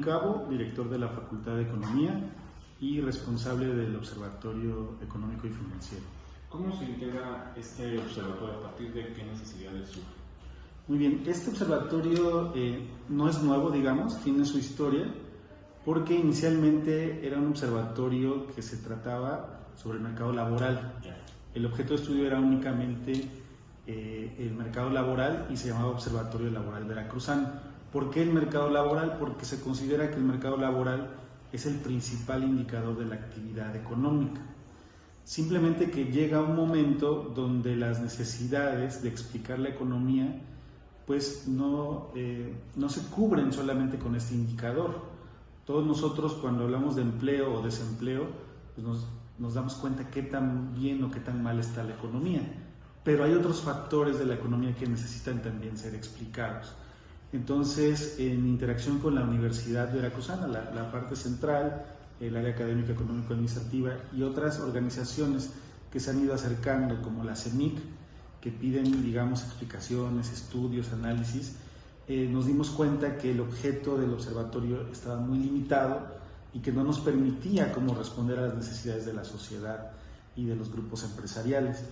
Cabo, director de la Facultad de Economía y responsable del Observatorio Económico y Financiero. ¿Cómo se integra este observatorio? ¿A partir de qué necesidades surge? Muy bien, este observatorio no es nuevo, digamos, tiene su historia, porque inicialmente era un observatorio que se trataba sobre el mercado laboral. El objeto de estudio era únicamente el mercado laboral y se llamaba Observatorio Laboral Veracruzano. ¿Por qué el mercado laboral? Porque se considera que el mercado laboral es el principal indicador de la actividad económica. Simplemente que llega un momento donde las necesidades de explicar la economía pues no se cubren solamente con este indicador. Todos nosotros cuando hablamos de empleo o desempleo pues nos damos cuenta qué tan bien o qué tan mal está la economía, pero hay otros factores de la economía que necesitan también ser explicados. Entonces, en interacción con la Universidad Veracruzana, la parte central, el área académica, económico-administrativa y otras organizaciones que se han ido acercando, como la CEMIC, que piden, digamos, explicaciones, estudios, análisis, nos dimos cuenta que el objeto del observatorio estaba muy limitado y que no nos permitía como responder a las necesidades de la sociedad y de los grupos empresariales.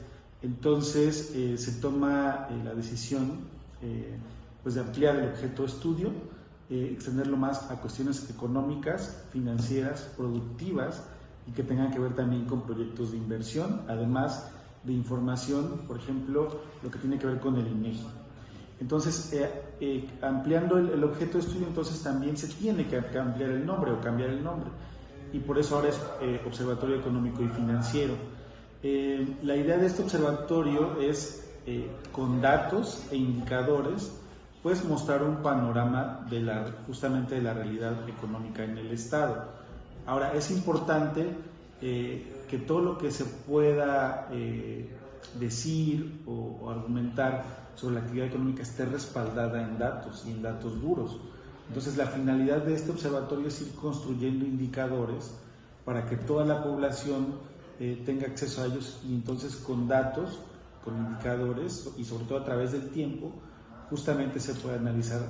Entonces se toma la decisión pues de ampliar el objeto de estudio, extenderlo más a cuestiones económicas, financieras, productivas y que tengan que ver también con proyectos de inversión, además de información, por ejemplo, lo que tiene que ver con el INEGI. Entonces, ampliando el objeto de estudio, entonces también se tiene que ampliar el nombre o cambiar el nombre, y por eso ahora es Observatorio Económico y Financiero. La idea de este observatorio es, con datos e indicadores, pues mostrar un panorama justamente de la realidad económica en el Estado. Ahora, es importante que todo lo que se pueda decir o argumentar sobre la actividad económica esté respaldada en datos y en datos duros. Entonces, la finalidad de este observatorio es ir construyendo indicadores para que toda la población tenga acceso a ellos, y entonces con datos, con indicadores y sobre todo a través del tiempo, justamente se puede analizar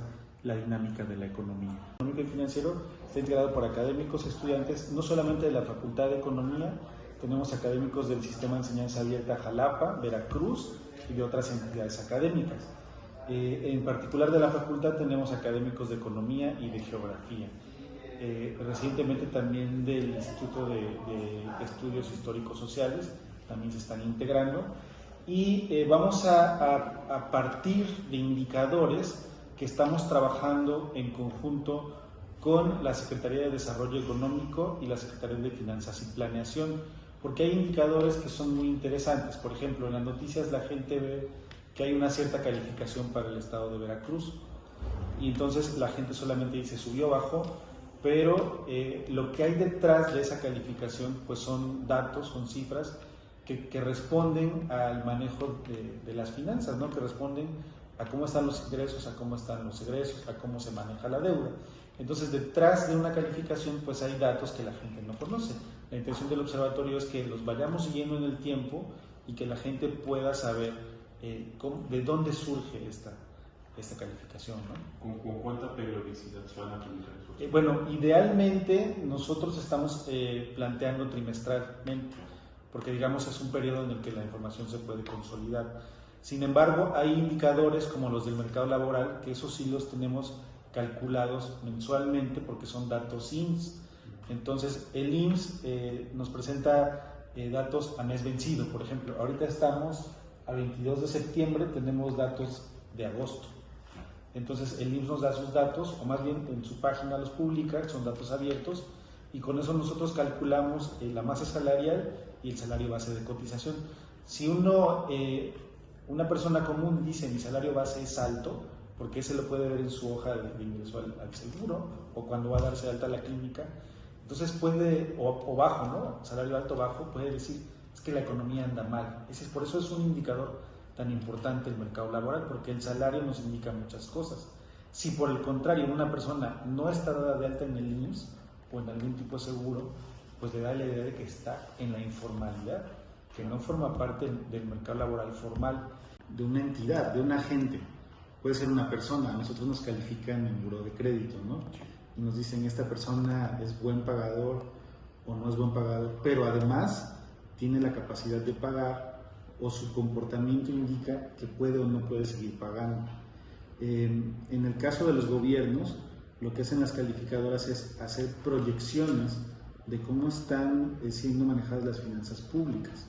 la dinámica de la economía. El económico y financiero está integrado por académicos, estudiantes, no solamente de la Facultad de Economía, tenemos académicos del Sistema de Enseñanza Abierta Jalapa, Veracruz y de otras entidades académicas. En particular de la facultad tenemos académicos de Economía y de Geografía. Recientemente también del Instituto de Estudios Históricos Sociales también se están integrando, y vamos a partir de indicadores que estamos trabajando en conjunto con la Secretaría de Desarrollo Económico y la Secretaría de Finanzas y Planeación, porque hay indicadores que son muy interesantes. Por ejemplo, en las noticias la gente ve que hay una cierta calificación para el estado de Veracruz, y entonces la gente solamente dice subió, bajó, pero lo que hay detrás de esa calificación pues son datos, son cifras que responden al manejo de las finanzas, ¿no? Que responden a cómo están los ingresos, a cómo están los egresos, a cómo se maneja la deuda. Entonces, detrás de una calificación pues hay datos que la gente no conoce. La intención del observatorio es que los vayamos siguiendo en el tiempo y que la gente pueda saber de dónde surge esta calificación, ¿no? ¿Con cuánta periodicidad se van a publicar esos? Bueno, idealmente nosotros estamos planteando trimestralmente, porque digamos es un periodo en el que la información se puede consolidar. Sin embargo, hay indicadores como los del mercado laboral, que esos sí los tenemos calculados mensualmente porque son datos IMSS. Entonces, el IMSS nos presenta datos a mes vencido. Por ejemplo, ahorita estamos a 22 de septiembre, tenemos datos de agosto. Entonces, el IMSS nos da sus datos, o más bien en su página los publica, son datos abiertos, y con eso nosotros calculamos la masa salarial y el salario base de cotización. Si una persona común dice mi salario base es alto, porque ese lo puede ver en su hoja de ingreso al seguro o cuando va a darse de alta a la clínica, entonces puede, o bajo, ¿no? Salario alto o bajo, puede decir es que la economía anda mal. Por eso es un indicador tan importante el mercado laboral, porque el salario nos indica muchas cosas. Si por el contrario una persona no está dada de alta en el IMSS o en algún tipo de seguro, pues le da la idea de que está en la informalidad, que no forma parte del mercado laboral formal, de una entidad, de un agente. Puede ser una persona, a nosotros nos califican en buró de crédito, ¿no? y nos dicen esta persona es buen pagador o no es buen pagador, pero además tiene la capacidad de pagar o su comportamiento indica que puede o no puede seguir pagando. En el caso de los gobiernos, lo que hacen las calificadoras es hacer proyecciones de cómo están siendo manejadas las finanzas públicas,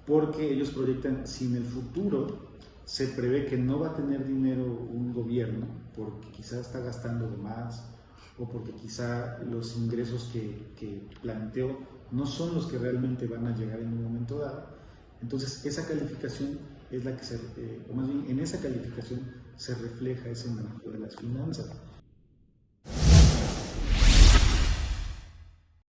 porque ellos proyectan si en el futuro se prevé que no va a tener dinero un gobierno porque quizá está gastando de más o porque quizá los ingresos que planteó no son los que realmente van a llegar en un momento dado. Entonces esa calificación es la que o más bien en esa calificación se refleja ese manejo de las finanzas.